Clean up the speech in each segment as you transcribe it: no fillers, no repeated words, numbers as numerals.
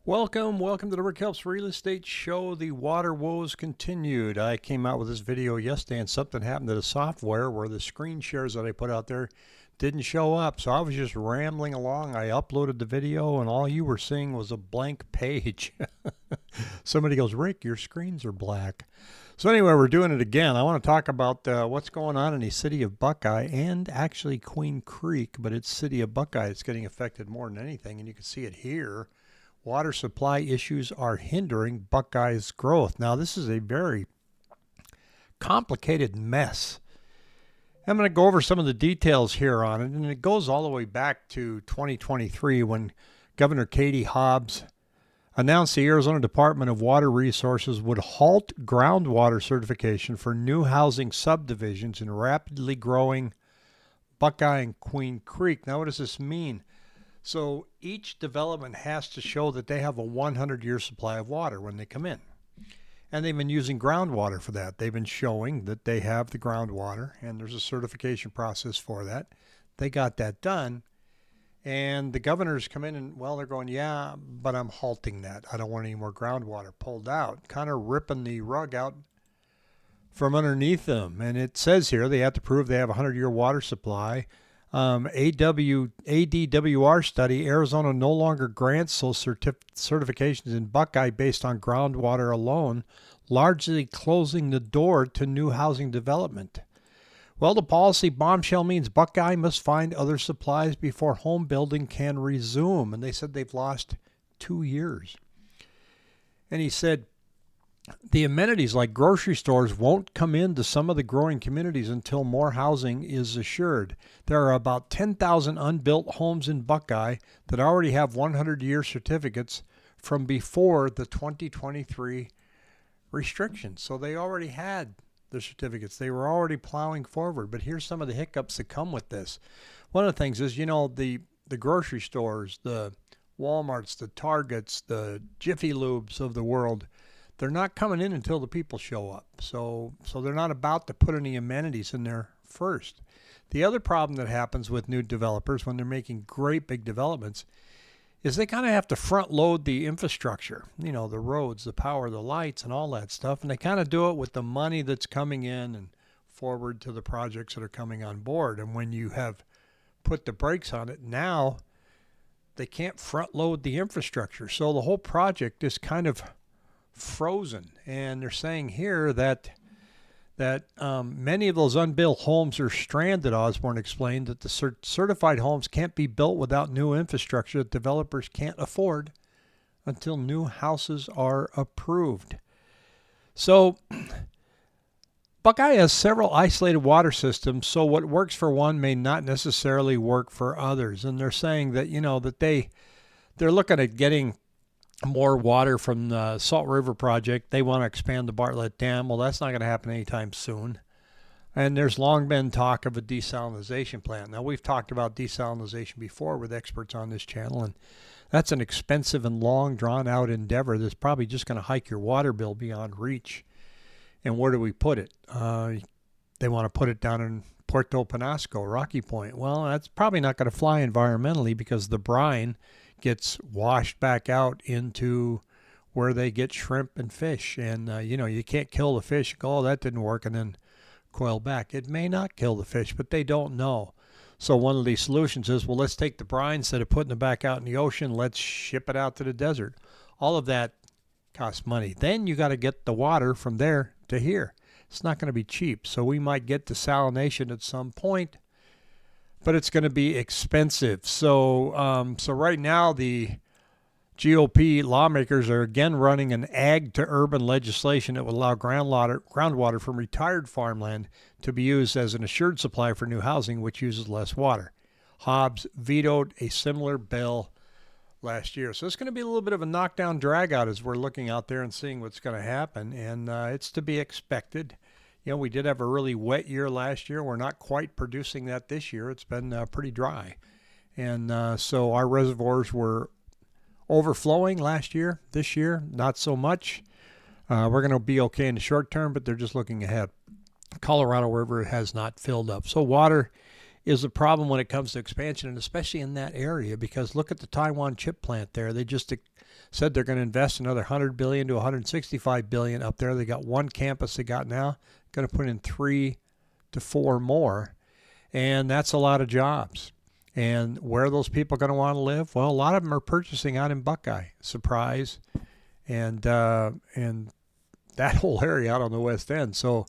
Welcome to the Rick Helps Real Estate Show. The water woes continued. I came out with this video yesterday and something happened to the software where the screen shares that I put out there didn't show up. So I was just rambling along. I uploaded the video and all you were seeing was a blank page. Somebody goes, Rick, your screens are black. So anyway, we're doing it again. I want to talk about what's going on in the city of Buckeye and actually Queen Creek, but it's city of Buckeye. It's getting affected more than anything, and you can see it here. Water supply issues are hindering Buckeye's growth. Now, this is a very complicated mess. I'm going to go over some of the details here on it, and it goes all the way back to 2023 when Governor Katie Hobbs announced the Arizona Department of Water Resources would halt groundwater certification for new housing subdivisions in rapidly growing Buckeye and Queen Creek. Now, what does this mean? So each development has to show that they have a 100-year supply of water when they come in. And they've been using groundwater for that. They've been showing that they have the groundwater, and there's a certification process for that. They got that done. And the governors come in and, well, they're going, yeah, but I'm halting that. I don't want any more groundwater pulled out, kind of ripping the rug out from underneath them. And it says here they have to prove they have a 100-year water supply. ADWR study, Arizona no longer grants those certifications in Buckeye based on groundwater alone, largely closing the door to new housing development. Well, the policy bombshell means Buckeye must find other supplies before home building can resume. And they said they've lost 2 years. And he said, the amenities like grocery stores won't come into some of the growing communities until more housing is assured. There are about 10,000 unbuilt homes in Buckeye that already have 100-year certificates from before the 2023 restrictions. So they already had the certificates. They were already plowing forward. But here's some of the hiccups that come with this. One of the things is, the grocery stores, the Walmarts, the Targets, the Jiffy Lubes of the world, they're not coming in until the people show up. So they're not about to put any amenities in there first. The other problem that happens with new developers when they're making great big developments is they kind of have to front load the infrastructure, the roads, the power, the lights, and all that stuff. And they kind of do it with the money that's coming in and forward to the projects that are coming on board. And when you have put the brakes on it, now they can't front load the infrastructure. So the whole project is kind of frozen. And they're saying here that many of those unbuilt homes are stranded. Osborne explained that the certified homes can't be built without new infrastructure that developers can't afford until new houses are approved. So Buckeye has several isolated water systems, so what works for one may not necessarily work for others. And they're saying that, that they're looking at getting more water from the Salt River project. They want to expand the Bartlett Dam. Well, that's not going to happen anytime soon. And there's long been talk of a desalinization plant. Now, we've talked about desalinization before with experts on this channel, and that's an expensive and long, drawn-out endeavor that's probably just going to hike your water bill beyond reach. And where do we put it? They want to put it down in Puerto Penasco, Rocky Point. Well, that's probably not going to fly environmentally because the brine gets washed back out into where they get shrimp and fish. And, you can't kill the fish. Go, oh, that didn't work, and then coil back. It may not kill the fish, but they don't know. So one of these solutions is, well, let's take the brine instead of putting it back out in the ocean. Let's ship it out to the desert. All of that costs money. Then you got to get the water from there to here. It's not going to be cheap. So we might get desalination at some point, but it's going to be expensive. So right now the GOP lawmakers are again running an ag to urban legislation that would allow groundwater from retired farmland to be used as an assured supply for new housing, which uses less water. Hobbs vetoed a similar bill last year. So it's going to be a little bit of a knockdown drag out as we're looking out there and seeing what's going to happen. And it's to be expected. We did have a really wet year last year. We're not quite producing that this year. It's been pretty dry. And so our reservoirs were overflowing last year. This year, not so much. We're going to be okay in the short term, but they're just looking ahead. Colorado River has not filled up. So water is a problem when it comes to expansion, and especially in that area, because look at the Taiwan chip plant there. They just said they're going to invest another 100 billion to 165 billion up there. They got one campus they got now, going to put in 3 to 4 more, and that's a lot of jobs. And where are those people going to want to live? Well, a lot of them are purchasing out in Buckeye. Surprise. And that whole area out on the west end. So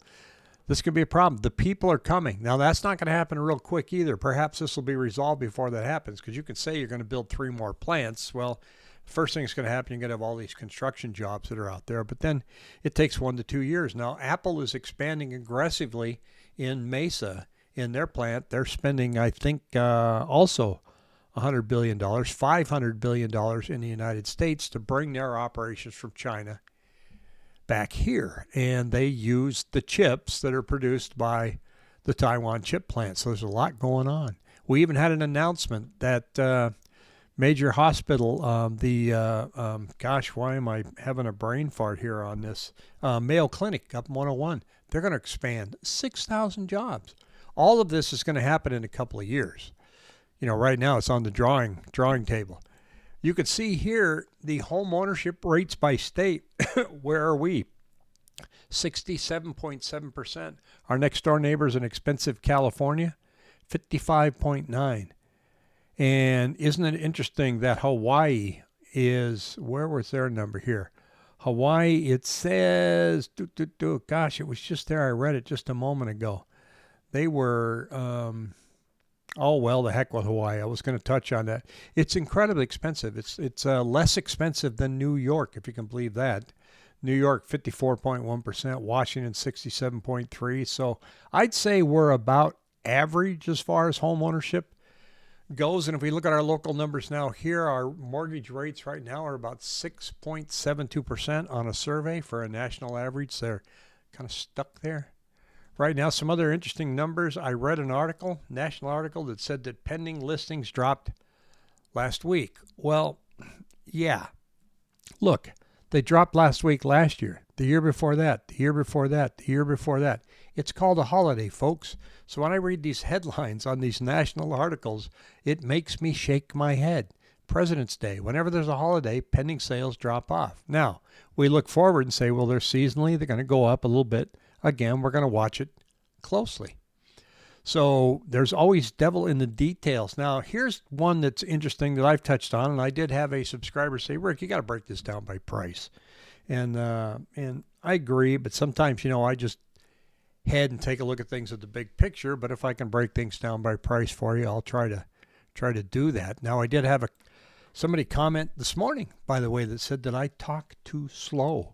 this could be a problem. The people are coming. Now, that's not going to happen real quick either. Perhaps this will be resolved before that happens, because you can say you're going to build 3 more plants. Well, first thing that's going to happen, you're going to have all these construction jobs that are out there. But then it takes 1 to 2 years. Now, Apple is expanding aggressively in Mesa in their plant. They're spending, I think, also $100 billion, $500 billion in the United States to bring their operations from China back here. And they use the chips that are produced by the Taiwan chip plant. So there's a lot going on. We even had an announcement that major hospital, gosh, why am I having a brain fart here on this? Mayo Clinic up 101. They're going to expand 6,000 jobs. All of this is going to happen in a couple of years. You know, right now it's on the drawing table. You can see here the home ownership rates by state. Where are we? 67.7%. Our next door neighbor is in expensive California, 55.9%. And isn't it interesting that Hawaii is, where was their number here? Hawaii, it says, gosh, it was just there. I read it just a moment ago. They were, oh, well, the heck with Hawaii. I was going to touch on that. It's incredibly expensive. It's less expensive than New York, if you can believe that. New York, 54.1%. Washington, 67.3%. So I'd say we're about average as far as home ownership goes. And if we look at our local numbers now here, our mortgage rates right now are about 6.72% on a survey for a national average. They're kind of stuck there. Right now, some other interesting numbers. I read an article, national article, that said that pending listings dropped last week. Well, yeah. Look, they dropped last week last year, the year before that, the year before that, the year before that. It's called a holiday, folks. So when I read these headlines on these national articles, it makes me shake my head. President's Day, whenever there's a holiday, pending sales drop off. Now, we look forward and say, well, they're seasonally, they're going to go up a little bit. Again, we're going to watch it closely. So there's always devil in the details. Now, here's one that's interesting that I've touched on, and I did have a subscriber say, Rick, you got to break this down by price. And I agree, but sometimes, I just head and take a look at things at the big picture. But if I can break things down by price for you, I'll try to do that. Now, I did have somebody comment this morning, by the way, that said that I talk too slow.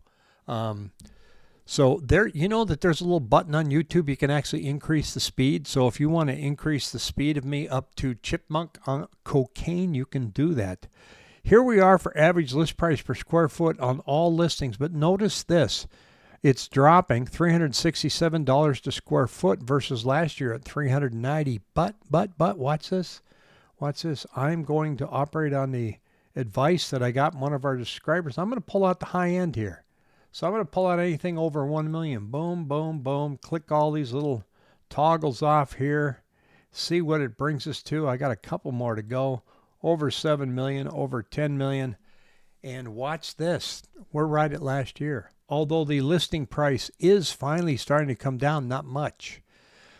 So there, that there's a little button on YouTube. You can actually increase the speed. So if you want to increase the speed of me up to chipmunk on cocaine, you can do that. Here we are for average list price per square foot on all listings. But notice this. It's dropping $367 to square foot versus last year at $390. But watch this. Watch this. I'm going to operate on the advice that I got from one of our subscribers. I'm going to pull out the high end here. So I'm going to pull out anything over 1 million. Boom, boom, boom. Click all these little toggles off here. See what it brings us to. I got a couple more to go. Over 7 million, over 10 million. And watch this. We're right at last year. Although the listing price is finally starting to come down, not much.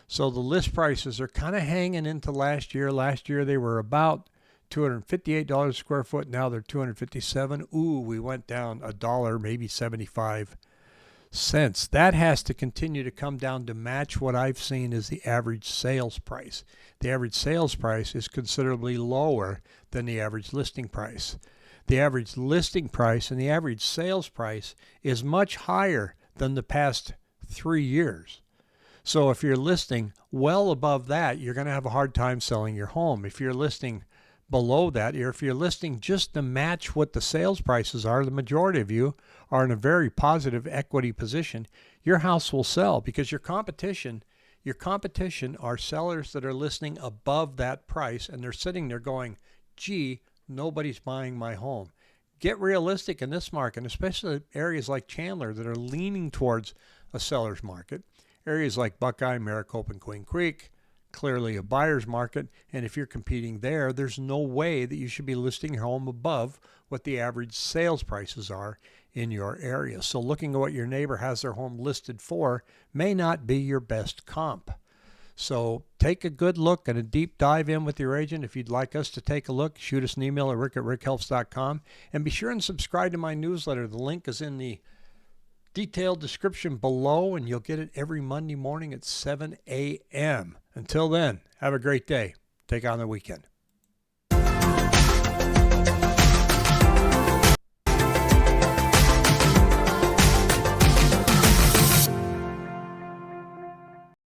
So the list prices are kind of hanging into last year. Last year they were about $258 a square foot. Now they're $257. Ooh, we went down $1, maybe 75 cents. That has to continue to come down to match what I've seen as the average sales price. The average sales price is considerably lower than the average listing price. The average listing price and the average sales price is much higher than the past 3 years. So if you're listing well above that, you're going to have a hard time selling your home. If you're listing below that, or if you're listing just to match what the sales prices are, the majority of you are in a very positive equity position. Your house will sell because your competition are sellers that are listing above that price, and they're sitting there going, gee, nobody's buying my home. Get realistic in this market, especially areas like Chandler that are leaning towards a seller's market. Areas like Buckeye, Maricopa, and Queen Creek, clearly a buyer's market, and if you're competing there, there's no way that you should be listing your home above what the average sales prices are in your area. So looking at what your neighbor has their home listed for may not be your best comp. So take a good look and a deep dive in with your agent. If you'd like us to take a look, shoot us an email at rick@rickhelps.com, and be sure and subscribe to my newsletter. The link is in the detailed description below, and you'll get it every Monday morning at 7 a.m. Until then, have a great day. Take on the weekend.